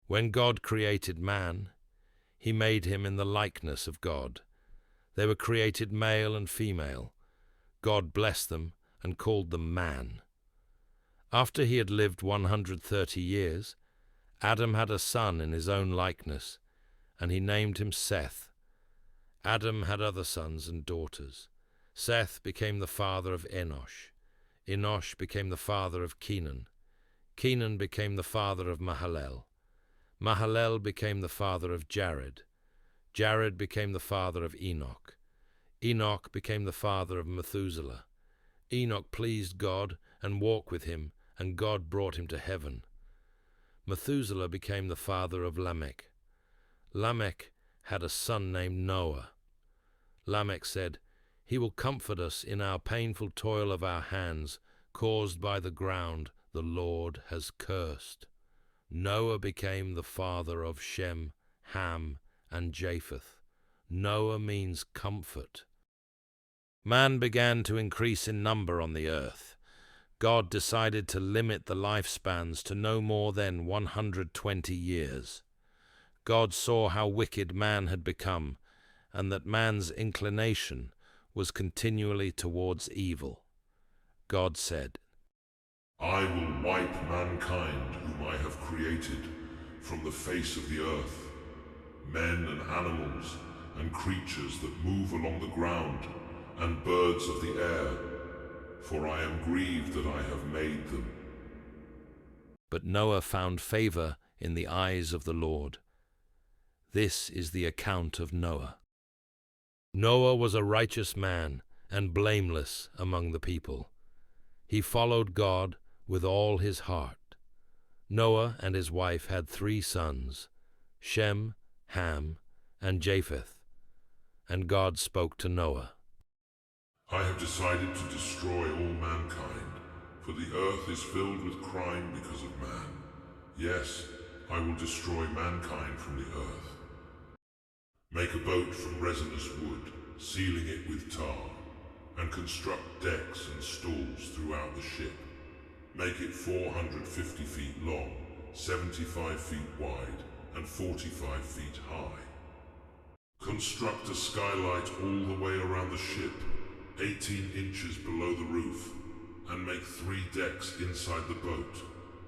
When God created man, he made him in the likeness of God. They were created male and female. God blessed them and called them man. After he had lived 130 years, Adam had a son in his own likeness, and he named him Seth. Adam had other sons and daughters. Seth became the father of Enosh. Enosh became the father of Kenan. Kenan became the father of Mahalalel. Mahalalel became the father of Jared. Jared became the father of Enoch. Enoch became the father of Methuselah. Enoch pleased God and walked with him, and God brought him to heaven. Methuselah became the father of Lamech. Lamech had a son named Noah. Lamech said, "He will comfort us in our painful toil of our hands, caused by the ground the Lord has cursed." Noah became the father of Shem, Ham, and Japheth. Noah means comfort. Man began to increase in number on the earth. God decided to limit the lifespans to no more than 120 years. God saw how wicked man had become, and that man's inclination was continually towards evil. God said, "I will wipe mankind whom I have created from the face of the earth, men and animals and creatures that move along the ground and birds of the air, for I am grieved that I have made them." But Noah found favor in the eyes of the Lord. This is the account of Noah. Noah was a righteous man and blameless among the people. He followed God with all his heart. Noah and his wife had 3 sons, Shem, Ham, and Japheth. And God spoke to Noah. "I have decided to destroy all mankind, for the earth is filled with crime because of man. Yes, I will destroy mankind from the earth. Make a boat from resinous wood, sealing it with tar, and construct decks and stalls throughout the ship. Make it 450 feet long, 75 feet wide, and 45 feet high. Construct a skylight all the way around the ship, 18 inches below the roof, and make 3 decks inside the boat,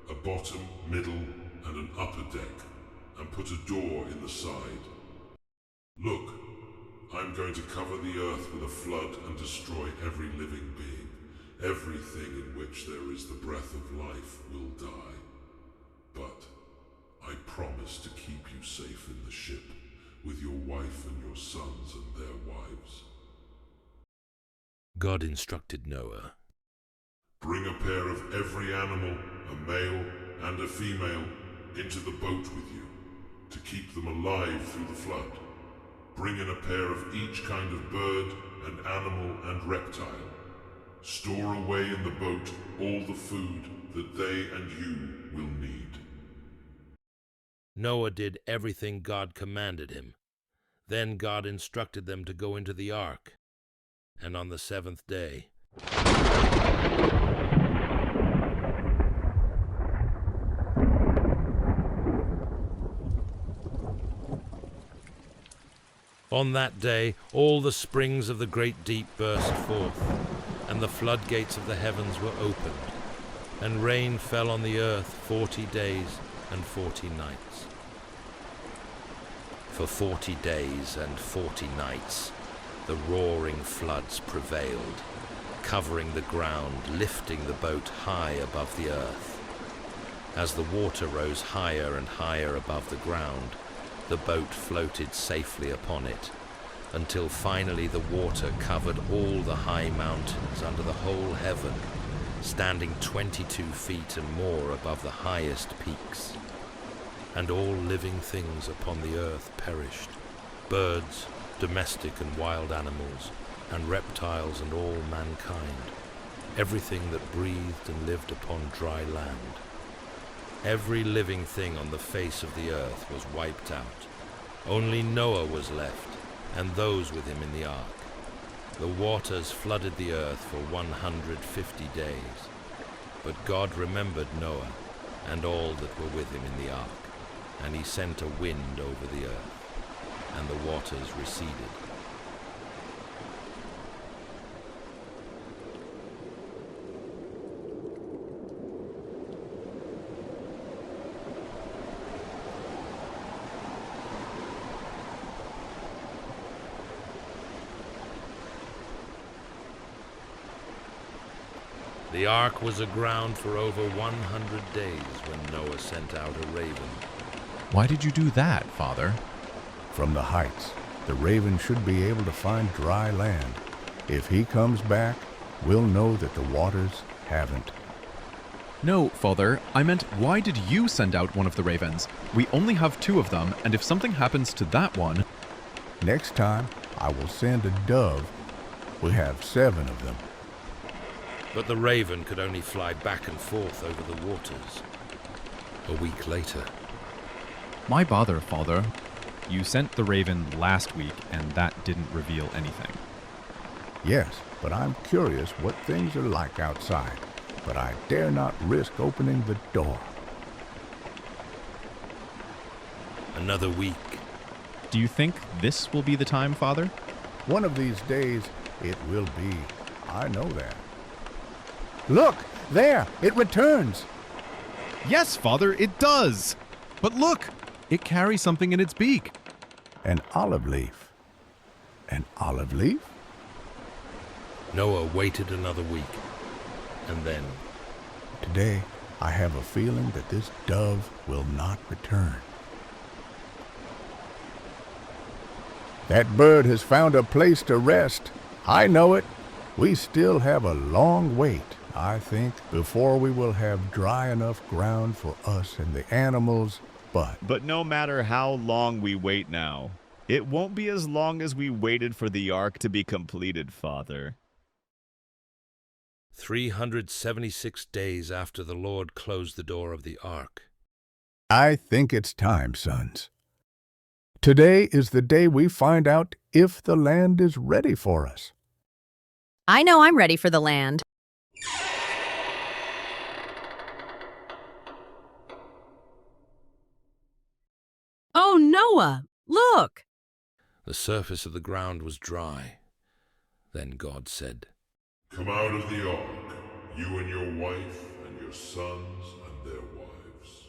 a bottom, middle, and an upper deck, and put a door in the side. Look, I'm going to cover the earth with a flood and destroy every living being. Everything in which there is the breath of life will die. But I promise to keep you safe in the ship, with your wife and your sons and their wives." God instructed Noah, "Bring a pair of every animal, a male and a female, into the boat with you, to keep them alive through the flood. Bring in a pair of each kind of bird and animal and reptile. Store away in the boat all the food that they and you will need." Noah did everything God commanded him. Then God instructed them to go into the ark. And on the 7th day, on that day, all the springs of the great deep burst forth, and the floodgates of the heavens were opened, and rain fell on the earth 40 days and 40 nights. For 40 days and 40 nights, the roaring floods prevailed, covering the ground, lifting the boat high above the earth. As the water rose higher and higher above the ground, the boat floated safely upon it, until finally the water covered all the high mountains under the whole heaven, standing 22 feet and more above the highest peaks. And all living things upon the earth perished, birds, domestic and wild animals, and reptiles and all mankind, everything that breathed and lived upon dry land. Every living thing on the face of the earth was wiped out. Only Noah was left, and those with him in the ark. The waters flooded the earth for 150 days. But God remembered Noah and all that were with him in the ark. and he sent a wind over the earth, and the waters receded. The ark was aground for over 100 days when Noah sent out a raven. Why did you do that, Father? From the heights, the raven should be able to find dry land. If he comes back, we'll know that the waters haven't. No, Father, I meant why did you send out one of the ravens? We only have 2 of them, and if something happens to that one... Next time, I will send a dove. We have 7 of them. But the raven could only fly back and forth over the waters. A week later. My bother, Father. You sent the raven last week, and that didn't reveal anything. Yes, but I'm curious what things are like outside. But I dare not risk opening the door. Another week. Do you think this will be the time, Father? One of these days, it will be. I know that. Look! There! It returns! Yes, Father, it does! But look! It carries something in its beak. An olive leaf. An olive leaf? Noah waited another week, and then... Today, I have a feeling that this dove will not return. That bird has found a place to rest. I know it. We still have a long wait, I think, before we will have dry enough ground for us and the animals, But no matter how long we wait now, it won't be as long as we waited for the ark to be completed, Father. 376 days after the Lord closed the door of the ark. I think it's time, sons. Today is the day we find out if the land is ready for us. I know I'm ready for the land. Oh, Noah, look! The surface of the ground was dry. Then God said, Come out of the ark, you and your wife and your sons and their wives.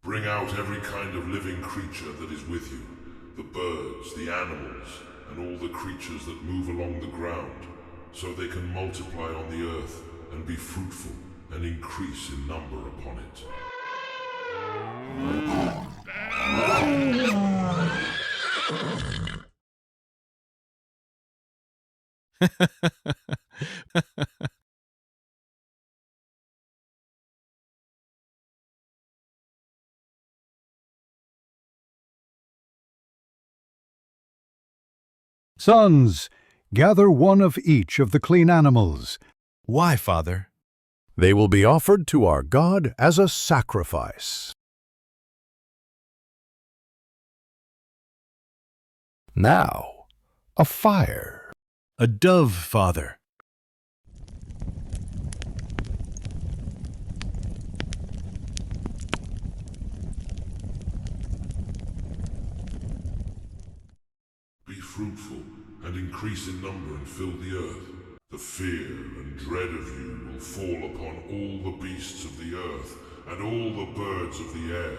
Bring out every kind of living creature that is with you, the birds, the animals, and all the creatures that move along the ground, so they can multiply on the earth and be fruitful and increase in number upon it. Sons, gather one of each of the clean animals. Why, Father? They will be offered to our God as a sacrifice. Now, a fire. A dove, Father. Be fruitful and increase in number and fill the earth. The fear and dread of you will fall upon all the beasts of the earth and all the birds of the air,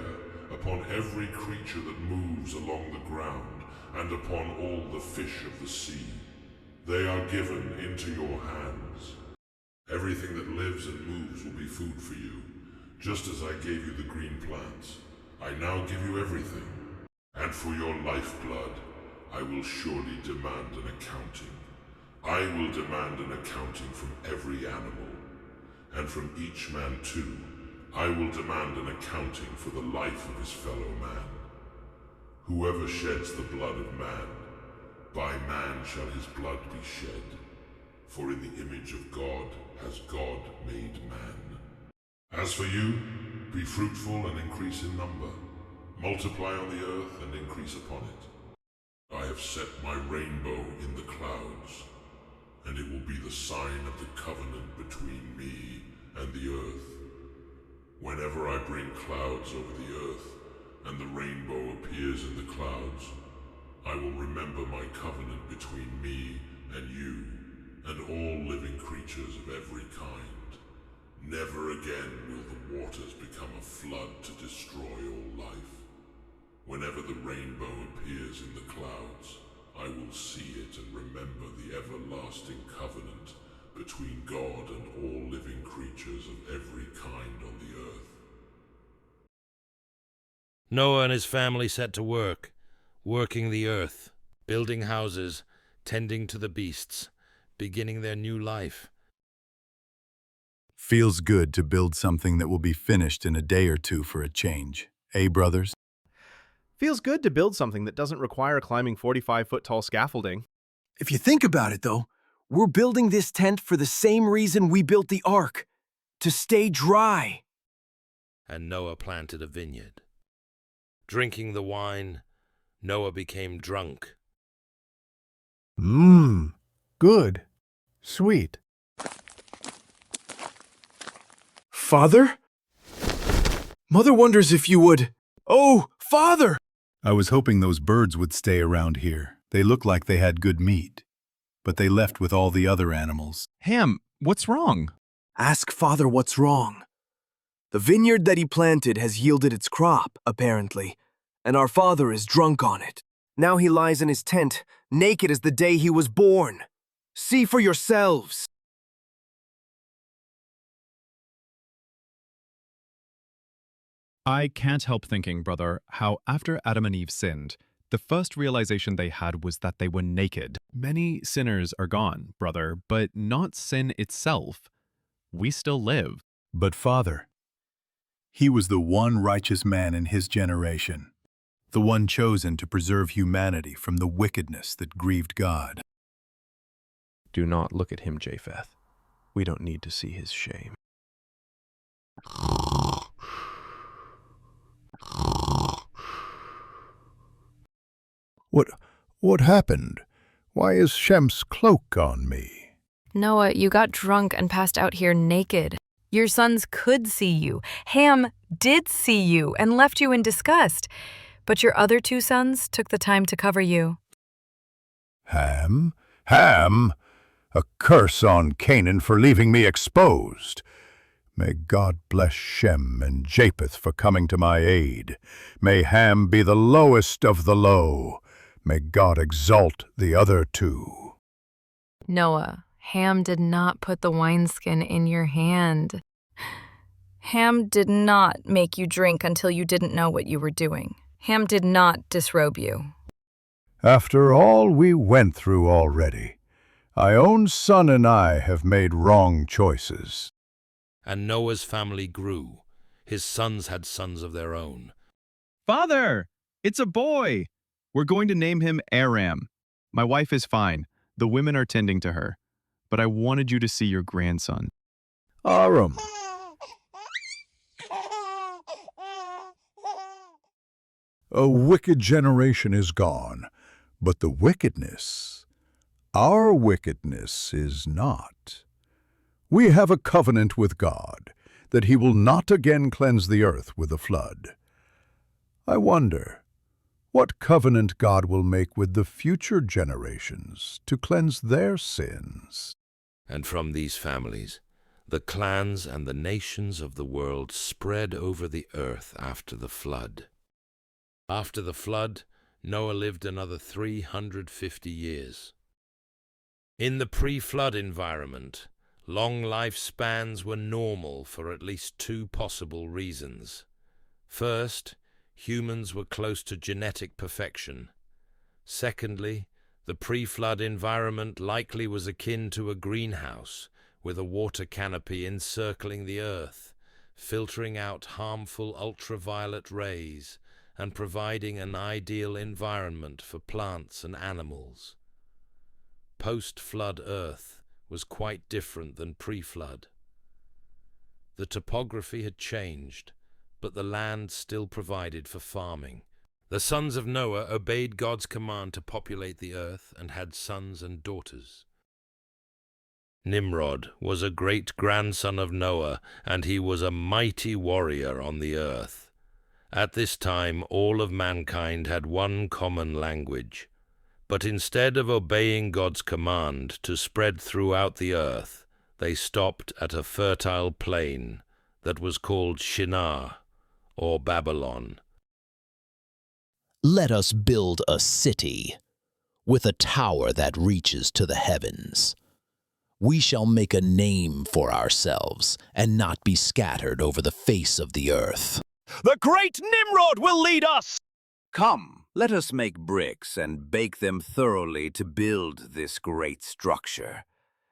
upon every creature that moves along the ground, and upon all the fish of the sea. They are given into your hands. Everything that lives and moves will be food for you, just as I gave you the green plants. I now give you everything, and for your lifeblood, I will surely demand an accounting. I will demand an accounting from every animal, and from each man too. I will demand an accounting for the life of his fellow man. Whoever sheds the blood of man, by man shall his blood be shed. For in the image of God has God made man. As for you, be fruitful and increase in number. Multiply on the earth and increase upon it. I have set my rainbow in the clouds, and it will be the sign of the covenant between me and the earth. Whenever I bring clouds over the earth, and the rainbow appears in the clouds, I will remember my covenant between me and you, and all living creatures of every kind. Never again will the waters become a flood to destroy all life. Whenever the rainbow appears in the clouds, I will see it and remember the everlasting covenant between God and all living creatures of every kind on the earth. Noah and his family set to work, working the earth, building houses, tending to the beasts, beginning their new life. Feels good to build something that will be finished in a day or two for a change. Eh, brothers? Feels good to build something that doesn't require climbing 45-foot-tall scaffolding. If you think about it, though, we're building this tent for the same reason we built the ark, to stay dry. And Noah planted a vineyard. Drinking the wine, Noah became drunk. Good. Sweet. Father? Mother wonders if you would... Oh, Father! I was hoping those birds would stay around here. They look like they had good meat. But they left with all the other animals. Ham, what's wrong? Ask Father what's wrong. The vineyard that he planted has yielded its crop, apparently, and our father is drunk on it. Now he lies in his tent, naked as the day he was born. See for yourselves. I can't help thinking, brother, how after Adam and Eve sinned, the first realization they had was that they were naked. Many sinners are gone, brother, but not sin itself. We still live. But Father, he was the one righteous man in his generation, the one chosen to preserve humanity from the wickedness that grieved God. Do not look at him, Japheth. We don't need to see his shame. What happened? Why is Shem's cloak on me? Noah, you got drunk and passed out here naked. Your sons could see you. Ham did see you and left you in disgust. But your other two sons took the time to cover you. Ham? Ham? A curse on Canaan for leaving me exposed. May God bless Shem and Japheth for coming to my aid. May Ham be the lowest of the low. May God exalt the other two. Noah, Ham did not put the wineskin in your hand. Ham did not make you drink until you didn't know what you were doing. Ham did not disrobe you. After all we went through already, my own son and I have made wrong choices. And Noah's family grew. His sons had sons of their own. Father, it's a boy. We're going to name him Aram. My wife is fine. The women are tending to her. But I wanted you to see your grandson. Aram. A wicked generation is gone, but the wickedness, our wickedness is not. We have a covenant with God that he will not again cleanse the earth with a flood. I wonder what covenant God will make with the future generations to cleanse their sins. And from these families, the clans and the nations of the world spread over the earth after the flood. After the flood, Noah lived another 350 years. In the pre-flood environment, long lifespans were normal for at least two possible reasons. First, humans were close to genetic perfection. Secondly, the pre-flood environment likely was akin to a greenhouse, with a water canopy encircling the earth, filtering out harmful ultraviolet rays and providing an ideal environment for plants and animals. Post-flood Earth was quite different than pre-flood. The topography had changed, but the land still provided for farming. The sons of Noah obeyed God's command to populate the earth and had sons and daughters. Nimrod was a great-grandson of Noah, and he was a mighty warrior on the earth. At this time, all of mankind had one common language. But instead of obeying God's command to spread throughout the earth, they stopped at a fertile plain that was called Shinar, or Babylon. Let us build a city with a tower that reaches to the heavens. We shall make a name for ourselves and not be scattered over the face of the earth. The great Nimrod will lead us! Come, let us make bricks and bake them thoroughly to build this great structure,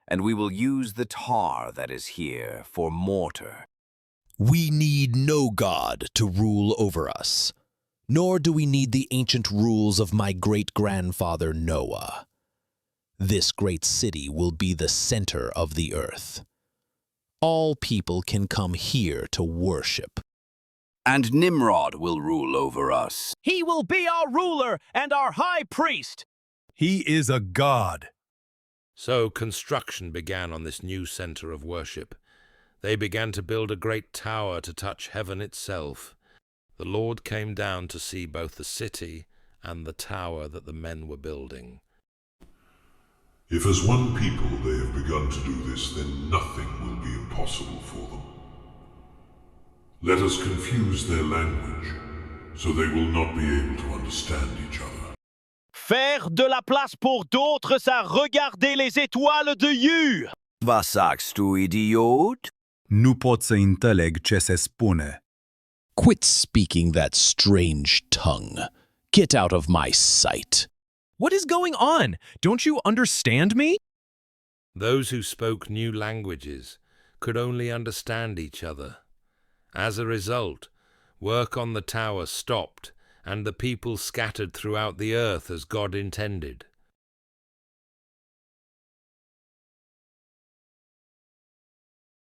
and we will use the tar that is here for mortar. We need no god to rule over us, nor do we need the ancient rules of my great-grandfather Noah. This great city will be the center of the earth. All people can come here to worship. And Nimrod will rule over us. He will be our ruler and our high priest. He is a god. So construction began on this new center of worship. They began to build a great tower to touch heaven itself. The Lord came down to see both the city and the tower that the men were building. If as one people they have begun to do this, then nothing will be impossible for them. Let us confuse their language, so they will not be able to understand each other. Faire de la place pour d'autres, ça regarder les étoiles de Dieu. Was sagst du, Idiot? Nu pot să înțeleg ce se spune. Quit speaking that strange tongue. Get out of my sight. What is going on? Don't you understand me? Those who spoke new languages could only understand each other. As a result, work on the tower stopped, and the people scattered throughout the earth as God intended.